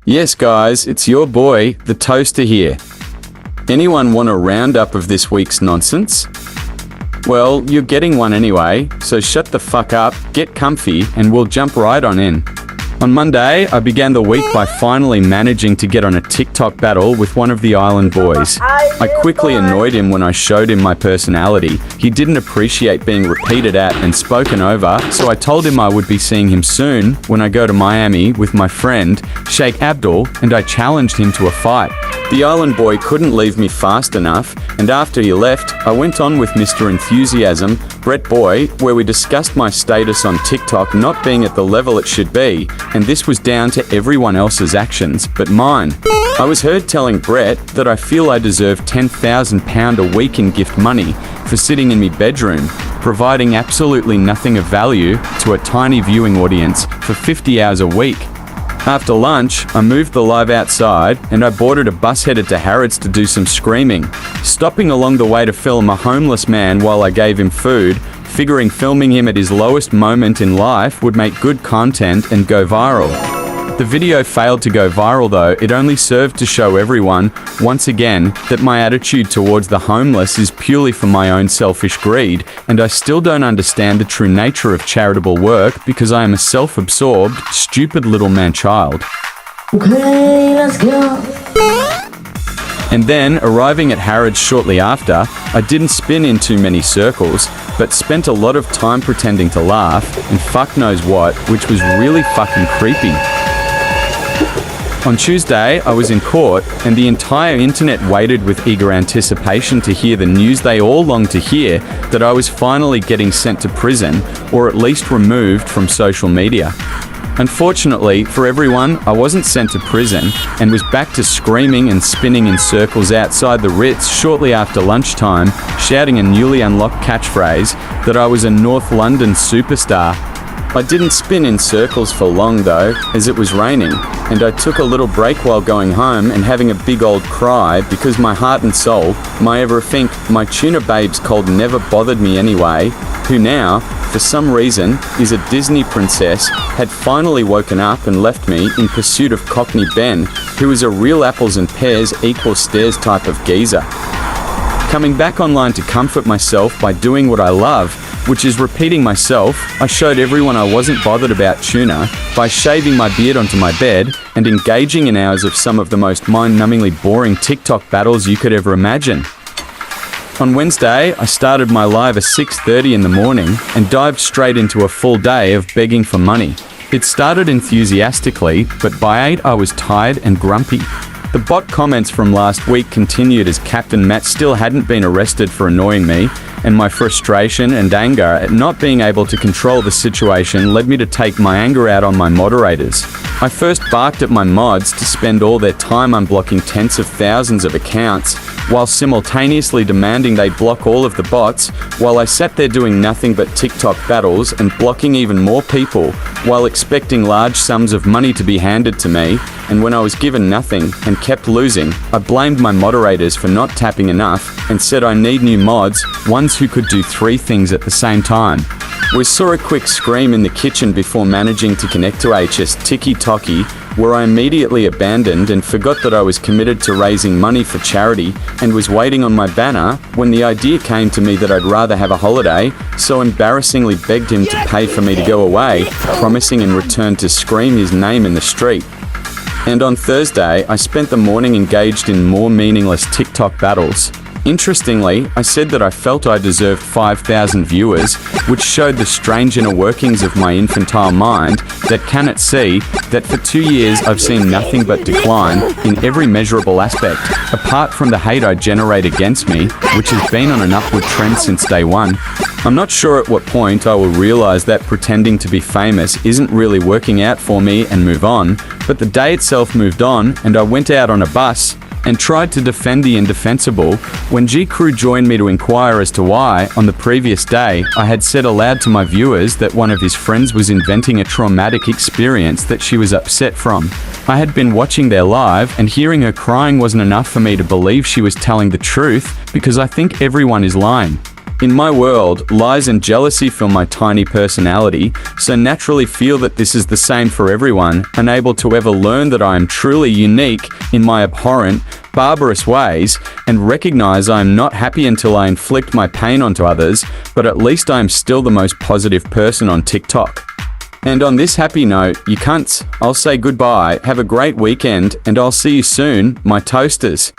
Yes guys, it's your boy, the Toaster here. Anyone want a roundup of this week's nonsense? Well, you're getting one anyway, so shut the fuck up, get comfy, and we'll jump right on in. On Monday, I began the week by finally managing to get on a TikTok battle with one of the island boys. I quickly annoyed him when I showed him my personality. He didn't appreciate being repeated at and spoken over, so I told him I would be seeing him soon when I go to Miami with my friend, Sheikh Abdul, and I challenged him to a fight. The island boy couldn't leave me fast enough, and after he left, I went on with Mr. Enthusiasm, Brett Boy, where we discussed my status on TikTok not being at the level it should be, and this was down to everyone else's actions, but mine. I was heard telling Brett that I feel I deserve £10,000 a week in gift money for sitting in my bedroom, providing absolutely nothing of value to a tiny viewing audience for 50 hours a week. After lunch, I moved the live outside and I boarded a bus headed to Harrods to do some screaming, stopping along the way to film a homeless man while I gave him food, figuring filming him at his lowest moment in life would make good content and go viral. The video failed to go viral though. It only served to show everyone, once again, that my attitude towards the homeless is purely for my own selfish greed, and I still don't understand the true nature of charitable work because I am a self-absorbed, stupid little man-child. Okay, let's go. And then, arriving at Harrods shortly after, I didn't spin in too many circles, but spent a lot of time pretending to laugh, and fuck knows what, which was really fucking creepy. On Tuesday, I was in court, and the entire internet waited with eager anticipation to hear the news they all longed to hear, that I was finally getting sent to prison, or at least removed from social media. Unfortunately for everyone, I wasn't sent to prison, and was back to screaming and spinning in circles outside the Ritz shortly after lunchtime, shouting a newly unlocked catchphrase that I was a North London superstar. I didn't spin in circles for long though, as it was raining, and I took a little break while going home and having a big old cry because my heart and soul, my everything, my tuna babe's cold never bothered me anyway, who now, for some reason, is a Disney princess, had finally woken up and left me in pursuit of Cockney Ben, who is a real apples and pears equal stairs type of geezer. Coming back online to comfort myself by doing what I love, which is repeating myself, I showed everyone I wasn't bothered about tuna by shaving my beard onto my bed and engaging in hours of some of the most mind-numbingly boring TikTok battles you could ever imagine. On Wednesday, I started my live at 6:30 in the morning and dived straight into a full day of begging for money. It started enthusiastically, but by 8 I was tired and grumpy. The bot comments from last week continued as Captain Matt still hadn't been arrested for annoying me, and my frustration and anger at not being able to control the situation led me to take my anger out on my moderators. I first barked at my mods to spend all their time unblocking tens of thousands of accounts, while simultaneously demanding they block all of the bots, while I sat there doing nothing but TikTok battles and blocking even more people, while expecting large sums of money to be handed to me, and when I was given nothing and kept losing, I blamed my moderators for not tapping enough and said I need new mods, ones who could do 3 things at the same time. We saw a quick scream in the kitchen before managing to connect to HS Tiki-Toki, where I immediately abandoned and forgot that I was committed to raising money for charity and was waiting on my banner when the idea came to me that I'd rather have a holiday, so embarrassingly begged him to pay for me to go away, promising in return to scream his name in the street. And on Thursday, I spent the morning engaged in more meaningless TikTok battles. Interestingly, I said that I felt I deserved 5,000 viewers, which showed the strange inner workings of my infantile mind that cannot see that for 2 years I've seen nothing but decline in every measurable aspect, apart from the hate I generate against me, which has been on an upward trend since day one. I'm not sure at what point I will realize that pretending to be famous isn't really working out for me and move on, but the day itself moved on and I went out on a bus and tried to defend the indefensible when G-Crew joined me to inquire as to why, on the previous day, I had said aloud to my viewers that one of his friends was inventing a traumatic experience that she was upset from. I had been watching their live, and hearing her crying wasn't enough for me to believe she was telling the truth, because I think everyone is lying. In my world, lies and jealousy fill my tiny personality, so naturally feel that this is the same for everyone, unable to ever learn that I am truly unique in my abhorrent, barbarous ways, and recognize I am not happy until I inflict my pain onto others, but at least I am still the most positive person on TikTok. And on this happy note, you cunts, I'll say goodbye, have a great weekend, and I'll see you soon, my toasters.